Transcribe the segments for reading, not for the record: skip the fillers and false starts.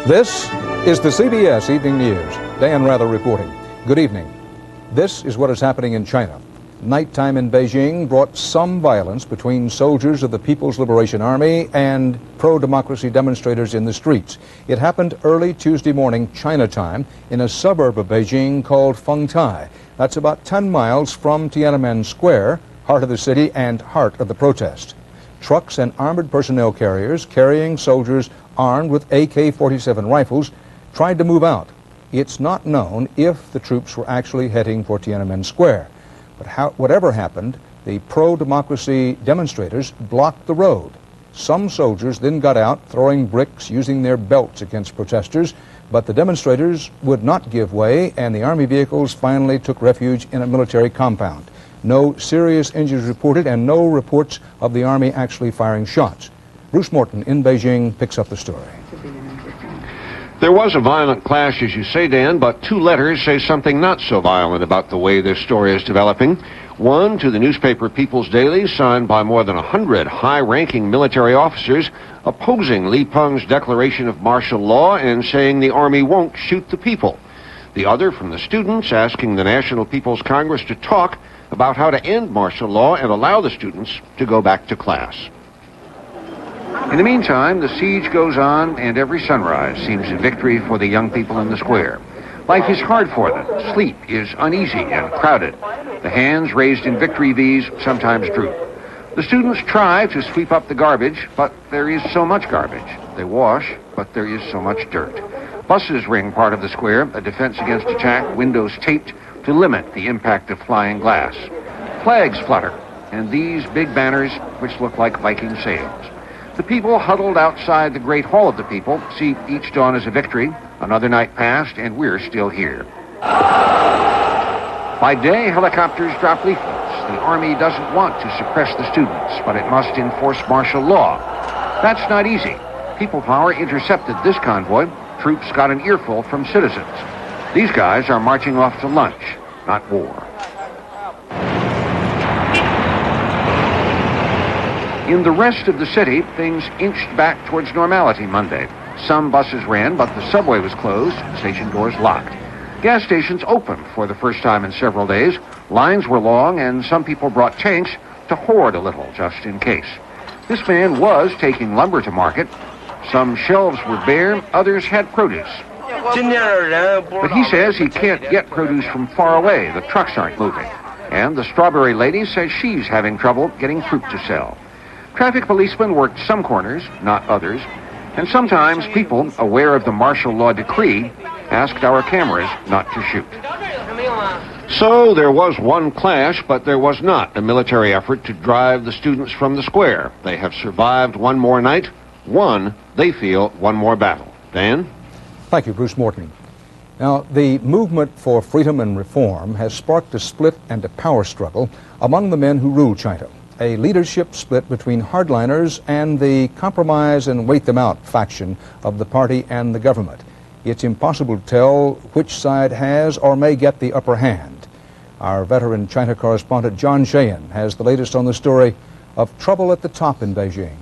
This is the CBS Evening News. Dan Rather reporting. Good evening. This is what is happening in China. Nighttime in Beijing brought some violence between soldiers of the People's Liberation Army and pro-democracy demonstrators in the streets. It happened early Tuesday morning China time in a suburb of Beijing called Fengtai. That's about 10 miles from Tiananmen Square, heart of the city and heart of the protest. Trucks and armored personnel carriers carrying soldiers armed with AK-47 rifles tried to move out. It's not known if the troops were actually heading for Tiananmen Square. But whatever happened, the pro-democracy demonstrators blocked the road. Some soldiers then got out, throwing bricks, using their belts against protesters, but the demonstrators would not give way, and the army vehicles finally took refuge in a military compound. No serious injuries reported, and no reports of the army actually firing shots. Bruce Morton in Beijing picks up the story. There was a violent clash, as you say, Dan, but two letters say something not so violent about the way this story is developing. One to the newspaper People's Daily, signed by more than 100 high-ranking military officers opposing Li Peng's declaration of martial law and saying the army won't shoot the people. The other from the students, asking the National People's Congress to talk about how to end martial law and allow the students to go back to class. In the meantime, the siege goes on, and every sunrise seems a victory for the young people in the square. Life is hard for them. Sleep is uneasy and crowded. The hands raised in victory V's sometimes droop. The students try to sweep up the garbage, but there is so much garbage. They wash, but there is so much dirt. Buses ring part of the square, a defense against attack, windows taped to limit the impact of flying glass. Flags flutter, and these big banners, which look like Viking sails. The people huddled outside the Great Hall of the People see each dawn as a victory. Another night passed, and we're still here. By day, helicopters drop leaflets. The army doesn't want to suppress the students, but it must enforce martial law. That's not easy. People Power intercepted this convoy. Troops got an earful from citizens. These guys are marching off to lunch, not war. In the rest of the city, things inched back towards normality Monday. Some buses ran, but the subway was closed, station doors locked. Gas stations opened for the first time in several days. Lines were long, and some people brought tanks to hoard a little, just in case. This man was taking lumber to market. Some shelves were bare, others had produce. But he says he can't get produce from far away. The trucks aren't moving. And the strawberry lady says she's having trouble getting fruit to sell. Traffic policemen worked some corners, not others, and sometimes people, aware of the martial law decree, asked our cameras not to shoot. So there was one clash, but there was not a military effort to drive the students from the square. They have survived one more night, they feel, one more battle. Dan? Thank you, Bruce Morton. Now, the movement for freedom and reform has sparked a split and a power struggle among the men who rule China. A leadership split between hardliners and the compromise and wait them out faction of the party and the government. It's impossible to tell which side has or may get the upper hand. Our veteran China correspondent John Sheehan has the latest on the story of trouble at the top in Beijing.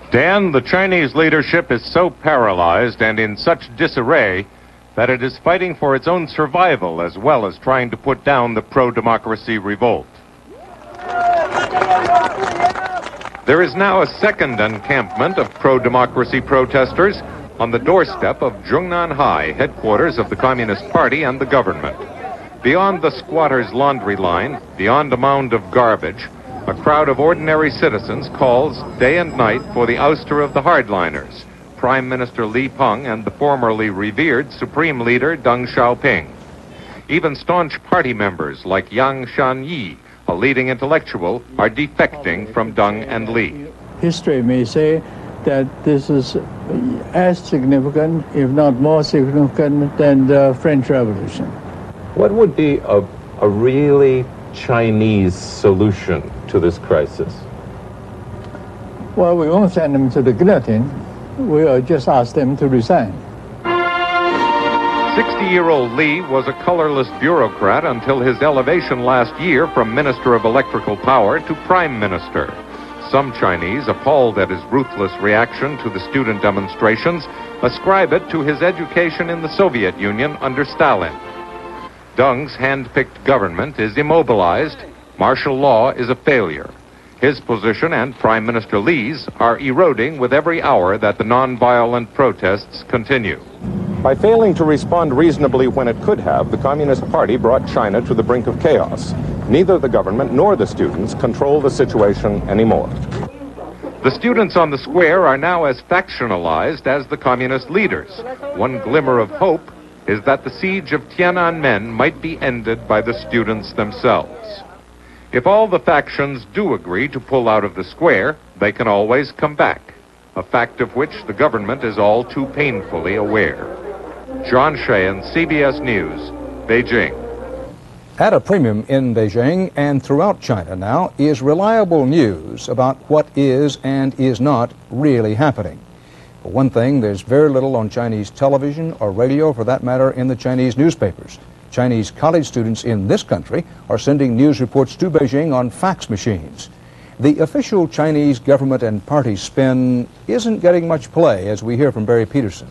Dan, the Chinese leadership is so paralyzed and in such disarray that it is fighting for its own survival as well as trying to put down the pro-democracy revolt. There is now a second encampment of pro-democracy protesters on the doorstep of Zhongnan High, headquarters of the Communist Party and the government. Beyond the squatters' laundry line, beyond a mound of garbage, a crowd of ordinary citizens calls day and night for the ouster of the hardliners, Prime Minister Li Peng and the formerly revered Supreme Leader Deng Xiaoping. Even staunch party members like Yang Shanyi, a leading intellectual, are defecting from Deng and Li. History may say that this is as significant, if not more significant, than the French Revolution. What would be a really Chinese solution to this crisis? Well, we won't send them to the guillotine. We'll just ask them to resign. 60-year-old Li was a colorless bureaucrat until his elevation last year from Minister of Electrical Power to Prime Minister. Some Chinese, appalled at his ruthless reaction to the student demonstrations, ascribe it to his education in the Soviet Union under Stalin. Deng's hand-picked government is immobilized. Martial law is a failure. His position and Prime Minister Li's are eroding with every hour that the nonviolent protests continue. By failing to respond reasonably when it could have, the Communist Party brought China to the brink of chaos. Neither the government nor the students control the situation anymore. The students on the square are now as factionalized as the communist leaders. One glimmer of hope is that the siege of Tiananmen might be ended by the students themselves. If all the factions do agree to pull out of the square, they can always come back, a fact of which the government is all too painfully aware. John Sheehan, CBS News, Beijing. At a premium in Beijing and throughout China now is reliable news about what is and is not really happening. For one thing, there's very little on Chinese television or radio, for that matter, in the Chinese newspapers. Chinese college students in this country are sending news reports to Beijing on fax machines. The official Chinese government and party spin isn't getting much play, as we hear from Barry Peterson.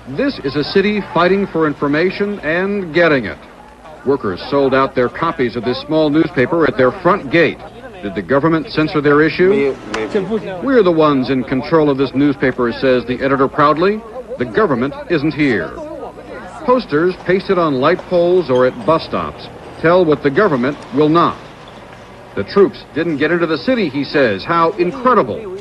This is a city fighting for information and getting it. Workers sold out their copies of this small newspaper at their front gate. Did the government censor their issue? We're the ones in control of this newspaper, says the editor proudly. The government isn't here. Posters pasted on light poles or at bus stops tell what the government will not. The troops didn't get into the city, he says. How incredible.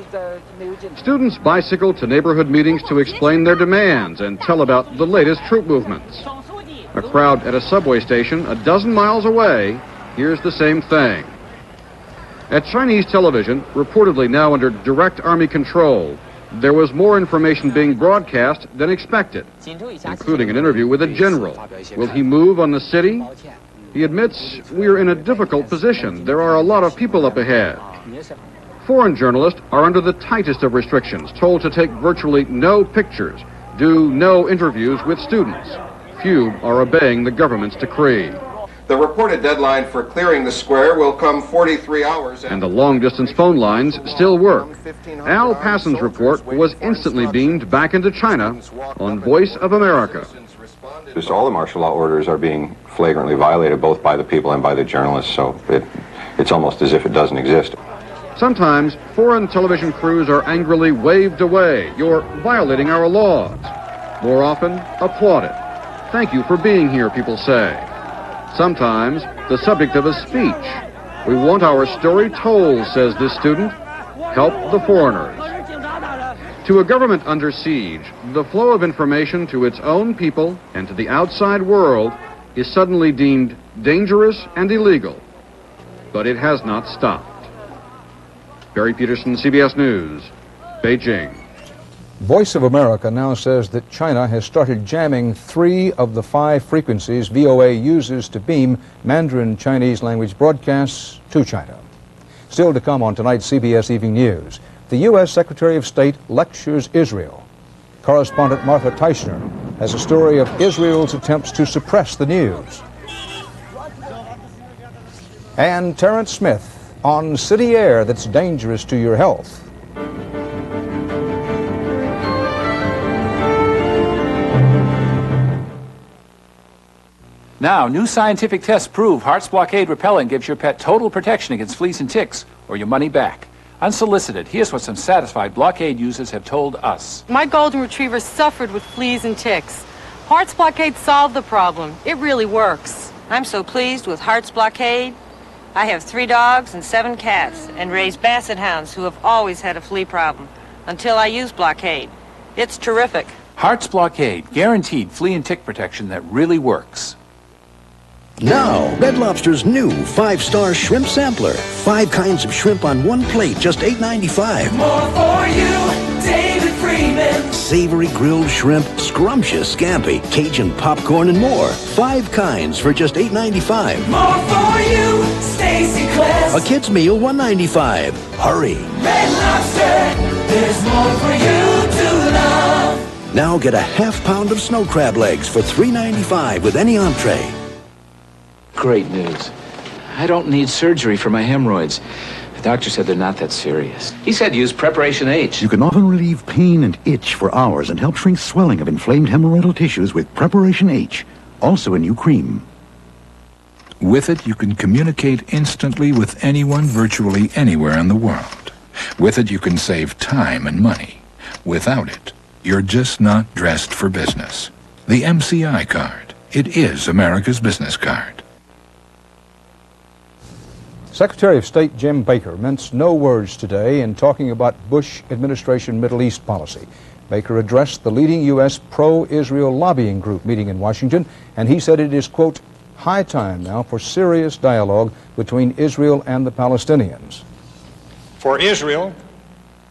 Students bicycle to neighborhood meetings to explain their demands and tell about the latest troop movements. A crowd at a subway station a dozen miles away hears the same thing. At Chinese television, reportedly now under direct army control, there was more information being broadcast than expected, including an interview with a general. Will he move on the city? He admits, we're in a difficult position. There are a lot of people up ahead. Foreign journalists are under the tightest of restrictions, told to take virtually no pictures, do no interviews with students. Few are obeying the government's decree. The reported deadline for clearing the square will come 43 hours. And the long-distance phone lines still work. Al Passan's report was instantly beamed back into China on Voice of America. Just all the martial law orders are being flagrantly violated, both by the people and by the journalists, so it's almost as if it doesn't exist. Sometimes foreign television crews are angrily waved away. You're violating our laws. More often, applauded. Thank you for being here, people say. Sometimes the subject of a speech. We want our story told, says this student. Help the foreigners. To a government under siege, the flow of information to its own people and to the outside world is suddenly deemed dangerous and illegal. But it has not stopped. Barry Peterson, CBS News, Beijing. Voice of America now says that China has started jamming 3 of the 5 frequencies VOA uses to beam Mandarin Chinese language broadcasts to China. Still to come on tonight's CBS Evening News, the U.S. Secretary of State lectures Israel. Correspondent Martha Teichner has a story of Israel's attempts to suppress the news. And Terrence Smith on city air that's dangerous to your health. Now, new scientific tests prove Heart's Blockade Repellent gives your pet total protection against fleas and ticks, or your money back. Unsolicited, here's what some satisfied Blockade users have told us. My golden retriever suffered with fleas and ticks. Heart's Blockade solved the problem. It really works. I'm so pleased with Heart's Blockade. I have 3 dogs and 7 cats and raise basset hounds who have always had a flea problem until I use Blockade. It's terrific. Heart's Blockade, guaranteed flea and tick protection that really works. Now, Red Lobster's new 5-star shrimp sampler. 5 kinds of shrimp on one plate, just $8.95. More for you, David Freeman. Savory grilled shrimp, scrumptious scampi, Cajun popcorn, and more. 5 kinds for just $8.95. More for you, Stacy Quest. A kid's meal, $1.95. Hurry. Red Lobster, there's more for you to love. Now get a ½ pound of snow crab legs for $3.95 with any entree. Great news. I don't need surgery for my hemorrhoids. The doctor said they're not that serious. He said use Preparation H. You can often relieve pain and itch for hours and help shrink swelling of inflamed hemorrhoidal tissues with Preparation H, also a new cream. With it, you can communicate instantly with anyone virtually anywhere in the world. With it, you can save time and money. Without it, you're just not dressed for business. The MCI card. It is America's business card. Secretary of State Jim Baker minced no words today in talking about Bush administration Middle East policy. Baker addressed the leading U.S. pro-Israel lobbying group meeting in Washington, and he said it is, quote, high time now for serious dialogue between Israel and the Palestinians. For Israel,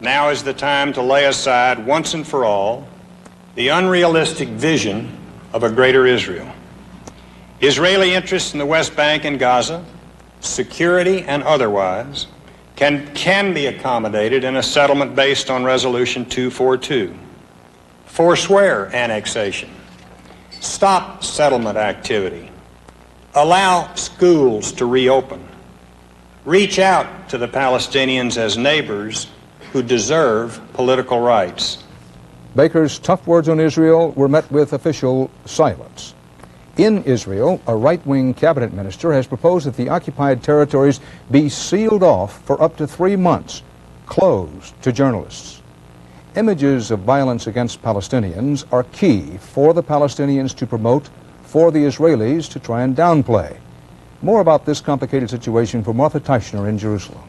now is the time to lay aside once and for all the unrealistic vision of a greater Israel. Israeli interests in the West Bank and Gaza, security and otherwise, can be accommodated in a settlement based on Resolution 242. Forswear annexation. Stop settlement activity. Allow schools to reopen. Reach out to the Palestinians as neighbors who deserve political rights. Baker's tough words on Israel were met with official silence. In Israel, a right-wing cabinet minister has proposed that the occupied territories be sealed off for up to 3 months, closed to journalists. Images of violence against Palestinians are key for the Palestinians to promote, for the Israelis to try and downplay. More about this complicated situation for Martha Teichner in Jerusalem.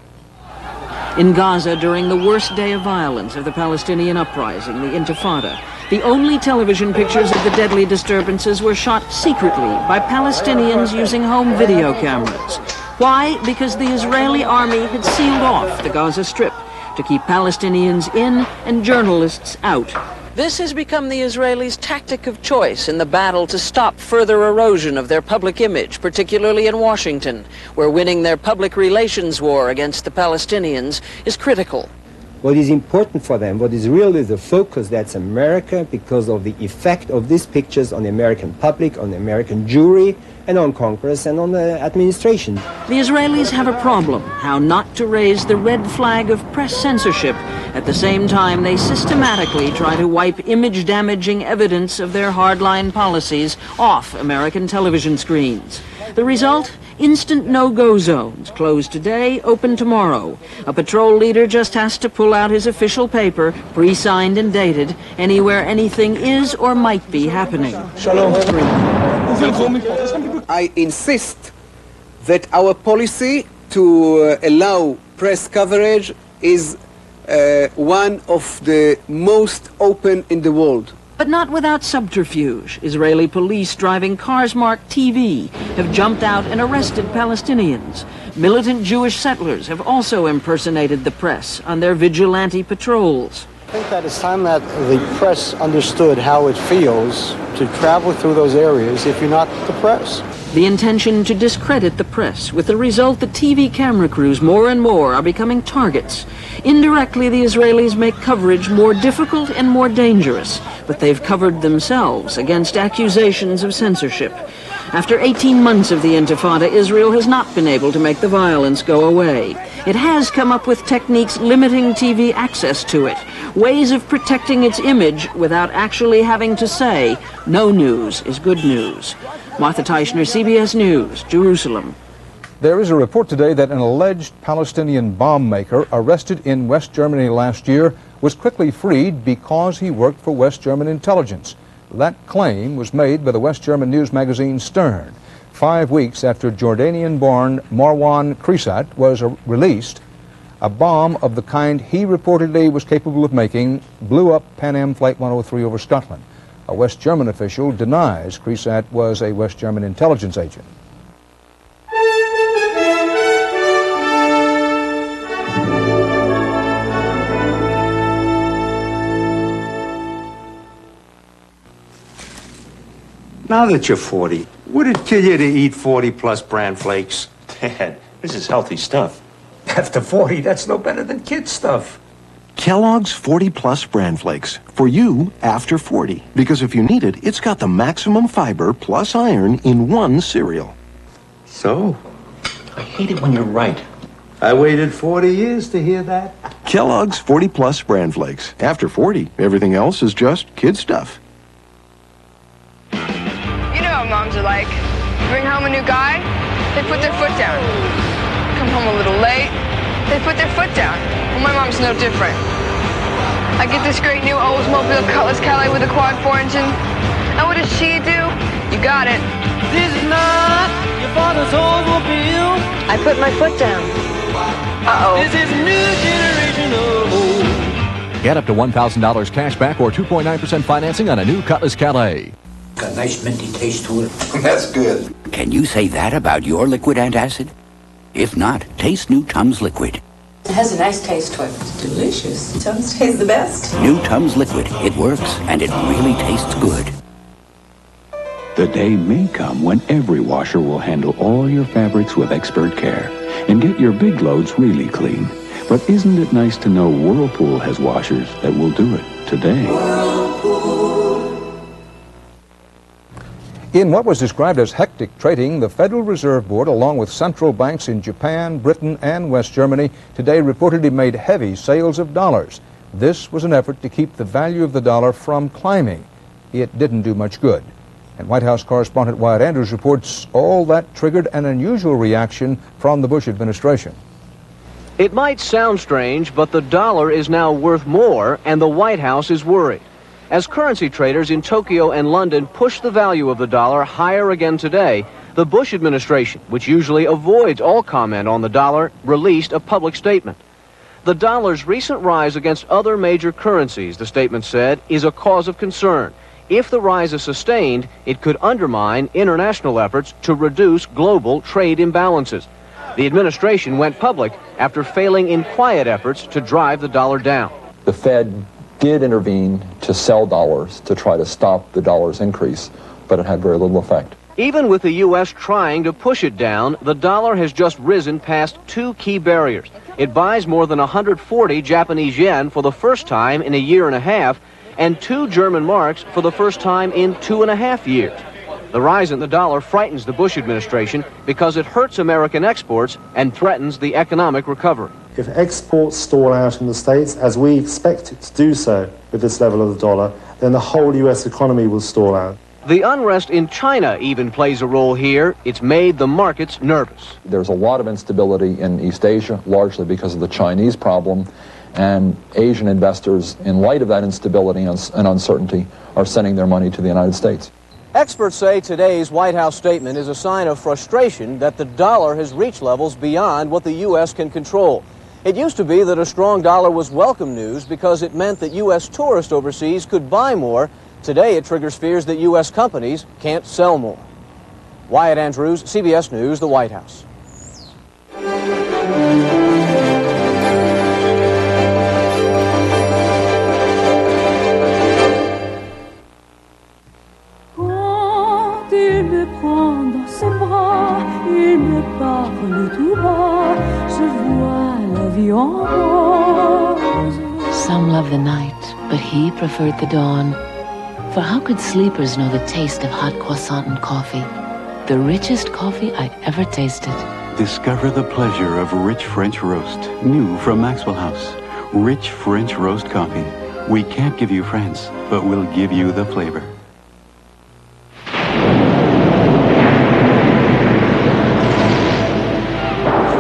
In Gaza, during the worst day of violence of the Palestinian uprising, the Intifada, the only television pictures of the deadly disturbances were shot secretly by Palestinians using home video cameras. Why? Because the Israeli army had sealed off the Gaza Strip to keep Palestinians in and journalists out. This has become the Israelis' tactic of choice in the battle to stop further erosion of their public image, particularly in Washington, where winning their public relations war against the Palestinians is critical. What is important for them, what is really the focus, that's America, because of the effect of these pictures on the American public, on the American jury, and on Congress and on the administration. The Israelis have a problem, how not to raise the red flag of press censorship. At the same time, they systematically try to wipe image-damaging evidence of their hardline policies off American television screens. The result? Instant no-go zones, closed today, open tomorrow. A patrol leader just has to pull out his official paper, pre-signed and dated, anywhere anything is or might be happening. I insist that our policy to allow press coverage is one of the most open in the world. But not without subterfuge. Israeli police driving cars marked TV have jumped out and arrested Palestinians. Militant Jewish settlers have also impersonated the press on their vigilante patrols. I think that it's time that the press understood how it feels to travel through those areas if you're not the press. The intention to discredit the press, with the result that TV camera crews more and more are becoming targets. Indirectly, the Israelis make coverage more difficult and more dangerous, but they've covered themselves against accusations of censorship. After 18 months of the Intifada, Israel has not been able to make the violence go away. It has come up with techniques limiting TV access to it, ways of protecting its image without actually having to say, no news is good news. Martha Teichner, CBS News, Jerusalem. There is a report today that an alleged Palestinian bomb maker arrested in West Germany last year was quickly freed because he worked for West German intelligence. That claim was made by the West German news magazine Stern. 5 weeks after Jordanian-born Marwan Kresat was released, a bomb of the kind he reportedly was capable of making blew up Pan Am Flight 103 over Scotland. A West German official denies Kresat was a West German intelligence agent. Now that you're 40, would it kill you to eat 40-plus bran flakes? Dad, this is healthy stuff. After 40, that's no better than kid stuff. Kellogg's 40-plus bran flakes. For you, after 40. Because if you need it, it's got the maximum fiber plus iron in one cereal. So, I hate it when you're right. I waited 40 years to hear that. Kellogg's 40-plus bran flakes. After 40, everything else is just kid stuff. You know what moms are like. You bring home a new guy, they put their foot down. Come home a little late, they put their foot down. Well, my mom's no different. I get this great new Oldsmobile Cutlass Calais with a quad-4 engine. And what does she do? You got it. This is not your father's Oldsmobile. I put my foot down. Uh-oh. This is a new generation of old. Get up to $1,000 cash back or 2.9% financing on a new Cutlass Calais. Got a nice minty taste to it. That's good. Can you say that about your liquid antacid? If not, taste new Tums Liquid. It has a nice taste to it. It's delicious. Tums tastes the best. New Tums Liquid. It works, and it really tastes good. The day may come when every washer will handle all your fabrics with expert care and get your big loads really clean. But isn't it nice to know Whirlpool has washers that will do it today? In what was described as hectic trading, the Federal Reserve Board, along with central banks in Japan, Britain, and West Germany, today reportedly made heavy sales of dollars. This was an effort to keep the value of the dollar from climbing. It didn't do much good. And White House correspondent Wyatt Andrews reports all that triggered an unusual reaction from the Bush administration. It might sound strange, but the dollar is now worth more, and the White House is worried. As currency traders in Tokyo and London push the value of the dollar higher again today, the Bush administration, which usually avoids all comment on the dollar, released a public statement. The dollar's recent rise against other major currencies, the statement said, is a cause of concern. If the rise is sustained, it could undermine international efforts to reduce global trade imbalances. The administration went public after failing in quiet efforts to drive the dollar down. The Fed did intervene to sell dollars to try to stop the dollar's increase, but it had very little effect. Even with the U.S. trying to push it down, the dollar has just risen past two key barriers. It buys more than 140 Japanese yen for the first time in a year and a half, and 2 German marks for the first time in 2.5 years. The rise in the dollar frightens the Bush administration because it hurts American exports and threatens the economic recovery. If exports stall out in the States, as we expect it to do so with this level of the dollar, then the whole U.S. economy will stall out. The unrest in China even plays a role here. It's made the markets nervous. There's a lot of instability in East Asia, largely because of the Chinese problem, and Asian investors, in light of that instability and uncertainty, are sending their money to the United States. Experts say today's White House statement is a sign of frustration that the dollar has reached levels beyond what the U.S. can control. It used to be that a strong dollar was welcome news because it meant that U.S. tourists overseas could buy more. Today it triggers fears that U.S. companies can't sell more. Wyatt Andrews, CBS News, the White House. Some love the night, but he preferred the dawn. For how could sleepers know the taste of hot croissant and coffee? The richest coffee I ever tasted. Discover the pleasure of rich French roast, new from Maxwell House. Rich French roast coffee. We can't give you France, but we'll give you the flavor.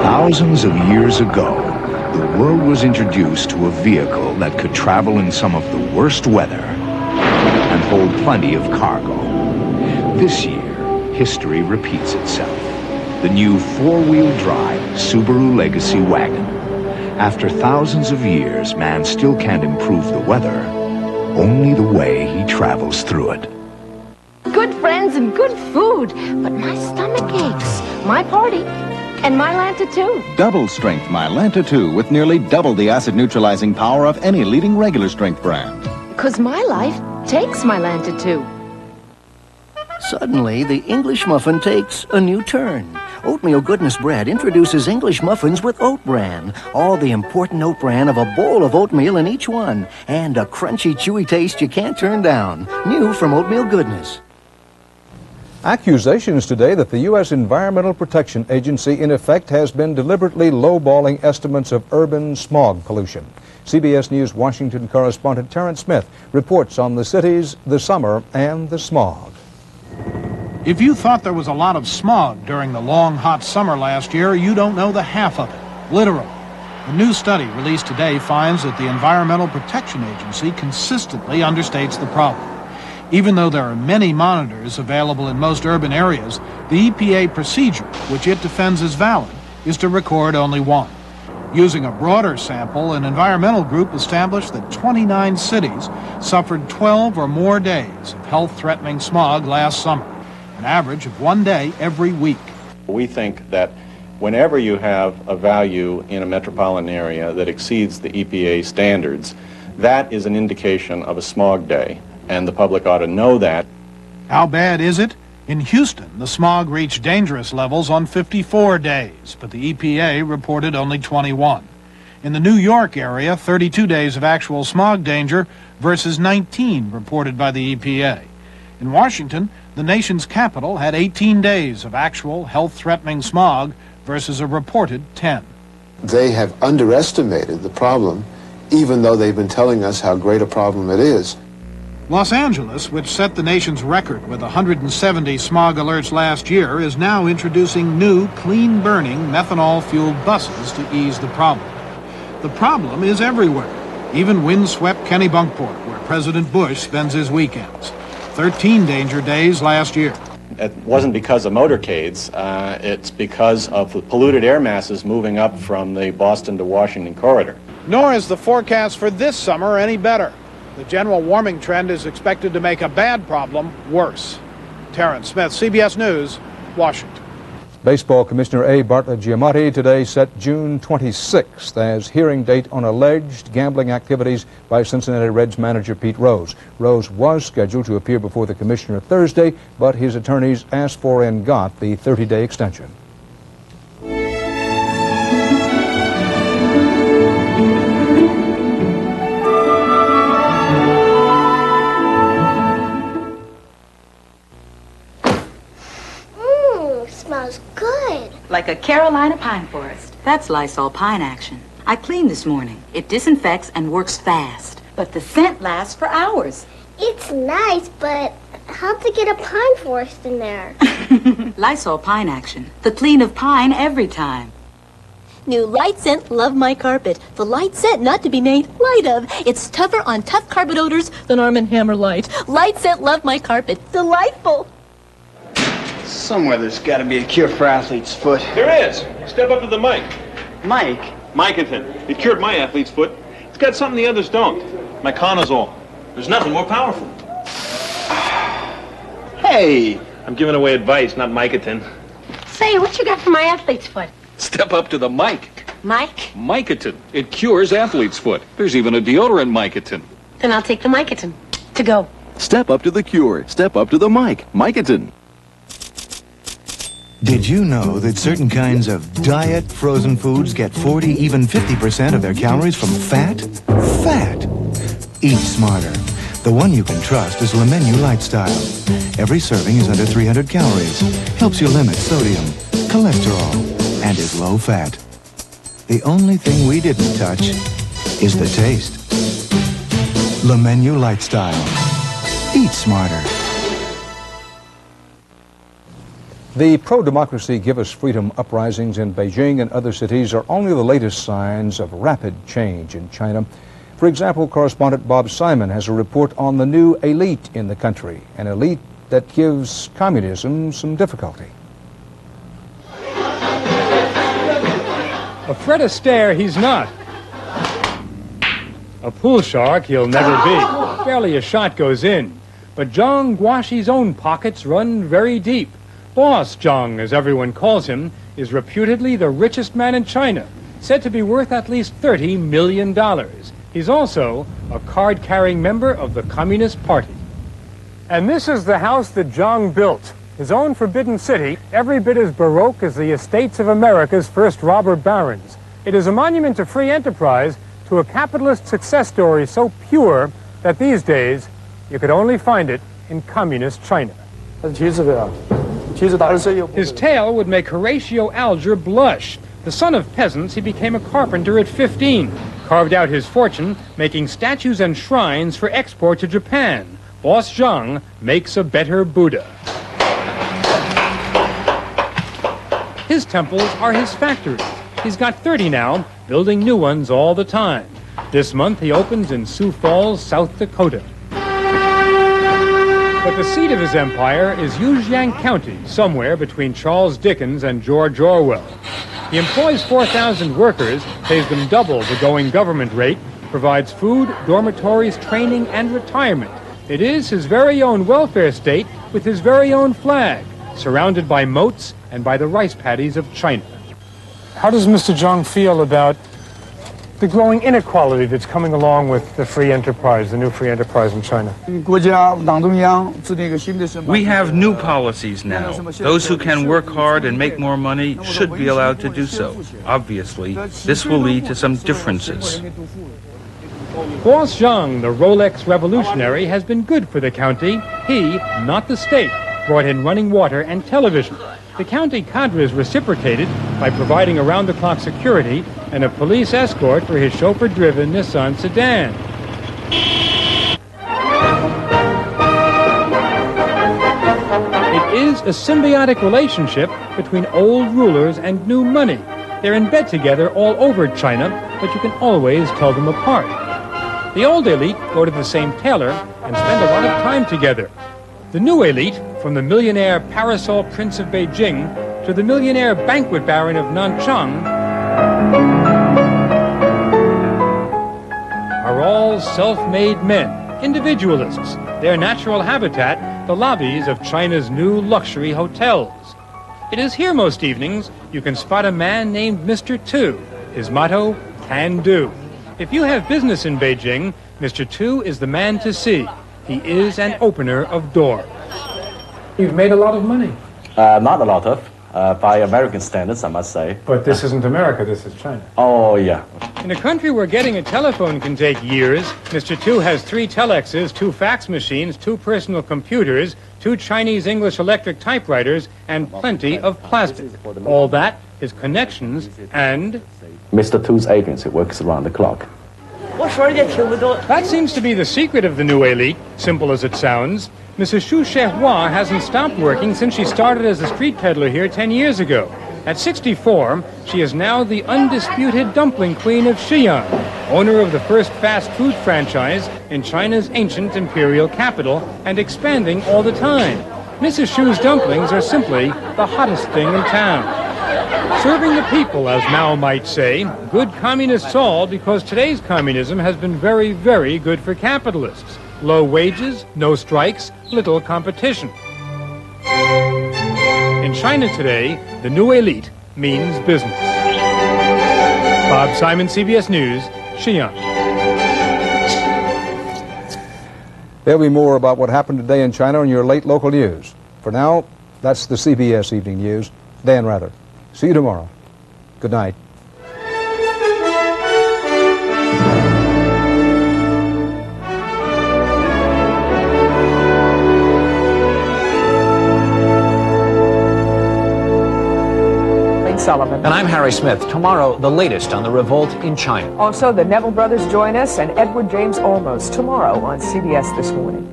Thousands of years ago, the world was introduced to a vehicle that could travel in some of the worst weather and hold plenty of cargo. This year, history repeats itself. The new four-wheel drive Subaru Legacy Wagon. After thousands of years, man still can't improve the weather, only the way he travels through it. Good friends and good food, but my stomach aches. My party. And Mylanta 2. Double strength Mylanta 2 with nearly double the acid neutralizing power of any leading regular strength brand. Because my life takes Mylanta 2. Suddenly, the English muffin takes a new turn. Oatmeal Goodness Bread introduces English muffins with oat bran. All the important oat bran of a bowl of oatmeal in each one. And a crunchy, chewy taste you can't turn down. New from Oatmeal Goodness. Accusations today that the U.S. Environmental Protection Agency, in effect, has been deliberately lowballing estimates of urban smog pollution. CBS News Washington correspondent Terrence Smith reports on the cities, the summer, and the smog. If you thought there was a lot of smog during the long, hot summer last year, you don't know the half of it, literally. A new study released today finds that the Environmental Protection Agency consistently understates the problem. Even though there are many monitors available in most urban areas, the EPA procedure, which it defends as valid, is to record only one. Using a broader sample, an environmental group established that 29 cities suffered 12 or more days of health-threatening smog last summer, an average of 1 day every week. We think that whenever you have a value in a metropolitan area that exceeds the EPA standards, that is an indication of a smog day, and the public ought to know that. How bad is it? In Houston, the smog reached dangerous levels on 54 days, but the EPA reported only 21. In the New York area, 32 days of actual smog danger versus 19 reported by the EPA. In Washington, the nation's capital had 18 days of actual health-threatening smog versus a reported 10. They have underestimated the problem, even though they've been telling us how great a problem it is. Los Angeles, which set the nation's record with 170 smog alerts last year, is now introducing new, clean-burning, methanol-fueled buses to ease the problem. The problem is everywhere, even windswept Kennebunkport, where President Bush spends his weekends. 13 danger days last year. It wasn't because of motorcades, it's because of the polluted air masses moving up from the Boston to Washington corridor. Nor is the forecast for this summer any better. The general warming trend is expected to make a bad problem worse. Terrence Smith, CBS News, Washington. Baseball Commissioner A. Bartlett Giamatti today set June 26th as hearing date on alleged gambling activities by Cincinnati Reds manager Pete Rose. Rose was scheduled to appear before the commissioner Thursday, but his attorneys asked for and got the 30-day extension. Smells good. Like a Carolina pine forest. That's Lysol Pine Action. I cleaned this morning. It disinfects and works fast. But the scent lasts for hours. It's nice, but how'd they get a pine forest in there? Lysol Pine Action. The clean of pine every time. New Light Scent Love My Carpet. The light scent not to be made light of. It's tougher on tough carpet odors than Arm & Hammer Light. Light Scent Love My Carpet. Delightful. Somewhere there's got to be a cure for athlete's foot. There is. Step up to the mic. Mike? Mycotin. It cured my athlete's foot. It's got something the others don't. Myconazole. There's nothing more powerful. Hey! I'm giving away advice, not Mycotin. Say, what you got for my athlete's foot? Step up to the mic. Mike? Mycotin. It cures athlete's foot. There's even a deodorant Mycotin. Then I'll take the Mycotin. To go. Step up to the cure. Step up to the mic. Mycotin. Did you know that certain kinds of diet frozen foods get 40, even 50% of their calories from fat? Fat! Eat smarter. The one you can trust is Le Menu Lifestyle. Every serving is under 300 calories, helps you limit sodium, cholesterol, and is low fat. The only thing we didn't touch is the taste. Le Menu Lifestyle. Eat smarter. The pro-democracy Give Us Freedom uprisings in Beijing and other cities are only the latest signs of rapid change in China. For example, correspondent Bob Simon has a report on the new elite in the country, an elite that gives communism some difficulty. A Fred Astaire, he's not. A pool shark, he'll never be. Barely a shot goes in. But Zhang Guoxi's own pockets run very deep. Boss Zhang, as everyone calls him, is reputedly the richest man in China, said to be worth at least $30 million. He's also a card-carrying member of the Communist Party. And this is the house that Zhang built, his own Forbidden City, every bit as baroque as the estates of America's first robber barons. It is a monument to free enterprise, to a capitalist success story so pure that these days you could only find it in communist China. 它其实这个 His tale would make Horatio Alger blush. The son of peasants, he became a carpenter at 15, carved out his fortune making statues and shrines for export to Japan. Boss Zhang makes a better Buddha. His temples are his factories. He's got 30 now, building new ones all the time. This month he opens in Sioux Falls, South Dakota. But the seat of his empire is Yujiang County, somewhere between Charles Dickens and George Orwell. He employs 4,000 workers, pays them double the going government rate, provides food, dormitories, training, and retirement. It is his very own welfare state with his very own flag, surrounded by moats and by the rice paddies of China. How does Mr. Zhang feel about the growing inequality that's coming along with the free enterprise, the new free enterprise in China? We have new policies now. Those who can work hard and make more money should be allowed to do so. Obviously, this will lead to some differences. Boss Zhang, the Rolex revolutionary, has been good for the county. He, not the state, brought in running water and television. The county cadres reciprocated by providing around-the-clock security and a police escort for his chauffeur-driven Nissan sedan. It is a symbiotic relationship between old rulers and new money. They're in bed together all over China, but you can always tell them apart. The old elite go to the same tailor and spend a lot of time together. The new elite, from the millionaire parasol prince of Beijing to the millionaire banquet baron of Nanchang, are all self-made men, individualists. Their natural habitat, the lobbies of China's new luxury hotels. It is here most evenings you can spot a man named Mr. Tu. His motto, can do. If you have business in Beijing, Mr. Tu is the man to see. He is an opener of doors. You've made a lot of money. Not a lot of, by American standards, I must say. But this isn't America, this is China. Oh, yeah. In a country where getting a telephone can take years, Mr. Tu has 3 telexes, 2 fax machines, 2 personal computers, 2 Chinese English electric typewriters, and plenty of plastic. All that, his connections, and Mr. Tu's agency works around the clock. That seems to be the secret of the new elite, simple as it sounds. Mrs. Xu Shehua hasn't stopped working since she started as a street peddler here 10 years ago. At 64, she is now the undisputed dumpling queen of Xi'an, owner of the first fast food franchise in China's ancient imperial capital, and expanding all the time. Mrs. Xu's dumplings are simply the hottest thing in town. Serving the people, as Mao might say, good communists all, because today's communism has been very, very good for capitalists. Low wages, no strikes, little competition. In China today, the new elite means business. Bob Simon, CBS News, Xi'an. There'll be more about what happened today in China in your late local news. For now, that's the CBS Evening News. Dan Rather. See you tomorrow. Good night. Sullivan. And I'm Harry Smith. Tomorrow, the latest on the revolt in China. Also, the Neville brothers join us and Edward James Olmos tomorrow on CBS This Morning.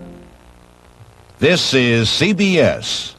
This is CBS.